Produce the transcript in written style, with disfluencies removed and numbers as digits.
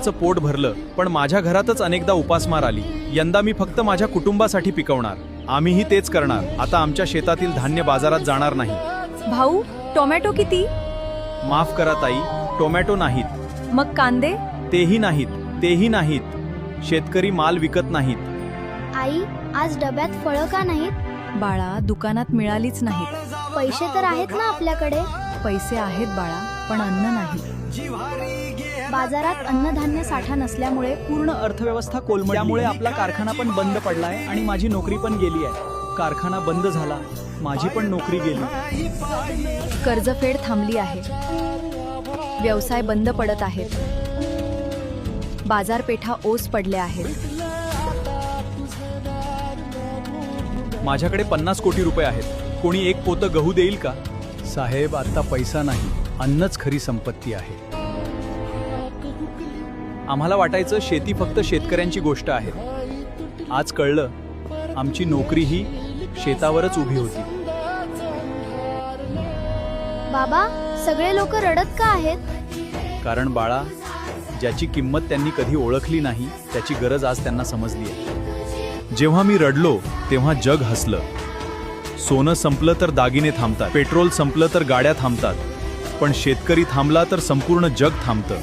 पोट भरलं, पण माझ्या घरातच अनेकदा उपासमार आली. यंदा मी फक्त माझ्या कुटुंबासाठी पिकवणार. आम्हीही तेच करणार. आता आमच्या शेतातील धान्य बाजारात जाणार नाही. भाऊ, टोमॅटो किती? माफ करा ताई, टोमॅटो नाहीत. मग कांदे? तेही नाहीत. शेतकरी माल विकत नाहीत. आई, आज डब्यात फळं का नाहीत? बाळा, दुकानात मिळालीच नाहीत. पैसे तर आहेत ना आपल्याकडे? पैसे आहेत बाळा, पण अन्न नाही. बाजारात अन्नधान्य साठा नसल्यामुळे पूर्ण अर्थव्यवस्था कोलमडली. त्यामुळे आपला कारखाना पण बंद पडलाय आणि माझी नोकरी पण गेली आहे. कारखाना बंद झाला, माझी पण नोकरी गेली. कर्जफेड थांबली आहे. व्यवसाय बंद पडत आहेत. बाजारपेठा ओस पडल्या आहेत. माझ्याकडे 50 कोटी रुपये आहेत. कोणी एक पोतं गहू देईल का? साहेब, आता पैसा नाही, अन्नच खरी संपत्ती आहे. आम्हाला वाटायचं शेती फक्त शेतकऱ्यांची गोष्ट आहे. आज कळलं, आमची नोकरी ही शेतावरच उभी होती. बाबा, सगळे लोक रडत का आहेत? कारण बाळा, ज्याची किंमत त्यांनी कधी ओळखली नाही, त्याची गरज आज त्यांना समजली आहे. जेव्हा मी रडलो तेव्हा जग हसलं. सोनं संपलं तर दागिने थांबतात, पेट्रोल संपलं तर गाड्या थांबतात, पण शेतकरी थांबला तर संपूर्ण जग थांबतं.